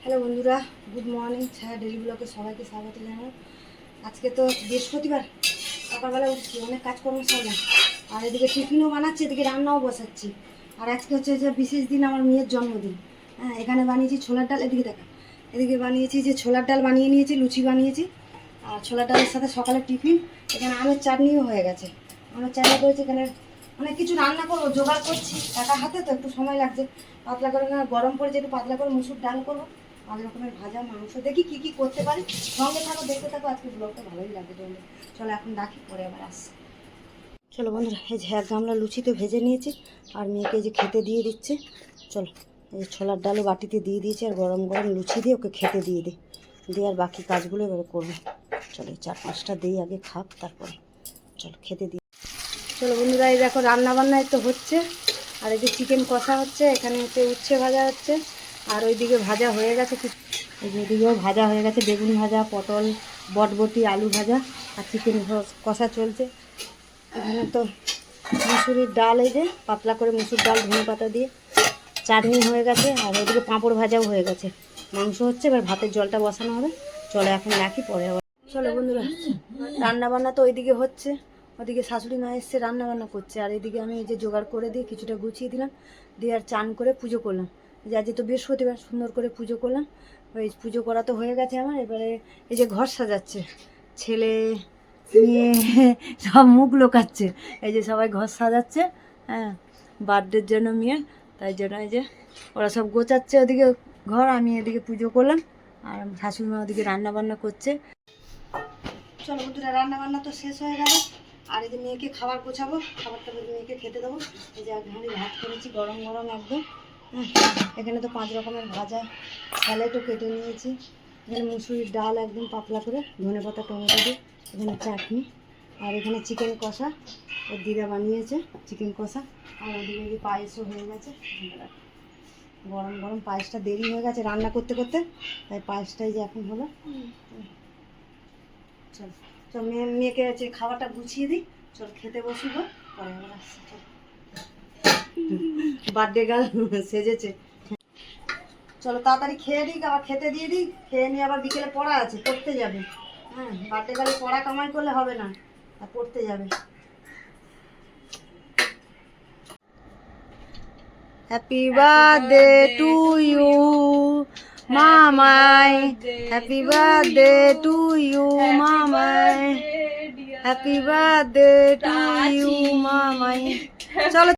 Hello বন্ধুরা, good morning. ছায়া daily ব্লগে সবাইকে স্বাগত জানাই। আজকে তো বৃহস্পতিবার, সকালবেলা উঠছি, অনেক কাজকর্ম সারলাম, আর এদিকে টিফিনও বানাচ্ছি, এদিকে রান্নাও বসাচ্ছি। আর আজকে হচ্ছে যে বিশেষ দিন, আমার মেয়ের জন্মদিন। হ্যাঁ, এখানে বানিয়েছি ছোলার ডাল, এদিকে দেখা, এদিকে বানিয়েছি যে ছোলার ডাল বানিয়ে নিয়েছি, লুচি বানিয়েছি। আর ছোলার ডালের সাথে সকালে টিফিন, এখানে আমের চাটনিও হয়ে গেছে। আমের চাটনি করেছি, এখানে অনেক কিছু রান্না করবো, জোগাড় করছি একা হাতে, তো একটু সময় লাগছে। পাতলা করে না, গরম পড়েছে, একটু পাতলা করে মুসুর ডাল করবো, 5 রকমের ভাজা, মাংস, দেখি কি কি করতে পারি। সঙ্গে থাকো, দেখতে থাকো, আজকে ব্লগটা ভালোই লাগে। চলো এখন রাখি, পরে আবার আসছি। চলো বন্ধুরা, এই যে 1 গামলা লুচি তো ভেজে নিয়েছি, আর মেয়েকে যে খেতে দিয়ে দিচ্ছে। চলো, এই যে ছোলার ডালও বাটিতে দিয়ে দিয়েছি, আর গরম গরম লুচি দিয়ে ওকে খেতে দিয়ে দিই, দিয়ে আর বাকি কাজগুলো এবারে করবো। চলো, এই 4-5টা দিই, আগে খাক, তারপরে চলো খেতে দিই। চলো বন্ধুরা, এই দেখো রান্না বান্না তো হচ্ছে, আর এই যে চিকেন কষা হচ্ছে, এখানে হচ্ছে উচ্ছে ভাজা হচ্ছে, আর ওইদিকে ভাজা হয়ে গেছে, ওইদিকেও ভাজা হয়ে গেছে, বেগুন ভাজা, পটল, বটবটি, আলু ভাজা, আর চিকেন কষা চলছে। এখানে তো মুসুরির ডাল, এই যে পাতলা করে মুসুর ডাল ধনে পাতা দিয়ে চাটনি হয়ে গেছে, আর ওইদিকে পাঁপড় ভাজাও হয়ে গেছে, মাংস হচ্ছে, এবার ভাতের জলটা বসানো হবে। চলো এখন রাখি, পরে আবার। চলো বন্ধুরা, রান্না বান্না তো ওইদিকে হচ্ছে, ওদিকে শাশুড়ি মা এসছে, রান্না বান্না করছে, আর এইদিকে আমি এই যে জোগাড় করে দিয়ে কিছুটা গুছিয়ে দিলাম, দিয়ে আর চান করে পুজো করলাম। যে আজ তো বৃহস্পতিবার, সুন্দর করে পুজো করলাম। ওই পুজো করা তো হয়ে গেছে আমার, এবারে এই যে ঘর সাজাচ্ছে, ছেলে মেয়ে সব মুখ লোকাচ্ছে, এই যে সবাই ঘর সাজাচ্ছে। হ্যাঁ, বার্থডের জন্য মেয়ে, তাই জন্য এই যে ওরা সব গোছাচ্ছে ওদিকে ঘর, আমি এদিকে পুজো করলাম, আর শাশুড়ি মা ওদিকে রান্না বান্না করছে। চলো বন্ধুরা, রান্না বান্না তো শেষ হয়ে গেল, আর এই যে মেয়েকে খাবার গোছাবো, খাবারটা মেয়েকে খেতে দেবো। এই যে 1 হাঁড়ি ভাত করেছি, গরম গরম একদম। এখানে তো 5 রকমের ভাজা, স্যালাডও কেটে নিয়েছি, এখানে মুসুরির ডাল একদম পাতলা করে, ধনে পাতা, টমেটো দিয়ে, এখানে চাটনি, আর এখানে চিকেন কষা, ওর দিদা বানিয়েছে চিকেন কষা, আর ওদিকে যে পায়েসও হয়ে গেছে। গরম গরম পায়েসটা দেরি হয়ে গেছে রান্না করতে করতে, তাই পায়েসটাই যে এখন হলো। চল চল, মেয়েকে হচ্ছে খাবারটা গুছিয়ে দিই, চল খেতে বসবো, পরে আবার আসছি। চল, বার্থডে গার্ল সেজেছে। চলো তাড়াতাড়ি খেয়ে দিই, আবার খেতে দিয়ে দিই, খেয়ে নিয়ে আবার বিকেলে পড়া আছে, পড়তে যাবে। হ্যাঁ, বার্থডে গার্লে পড়া কামাই করলে হবে না, আর পড়তে যাবে। হ্যাপি বার্থডে টু ইউ মামাই, হ্যাপি বার্থডে টু ইউ মামাই, হ্যাপি বার্থডে টু ইউ মামাই। চলো।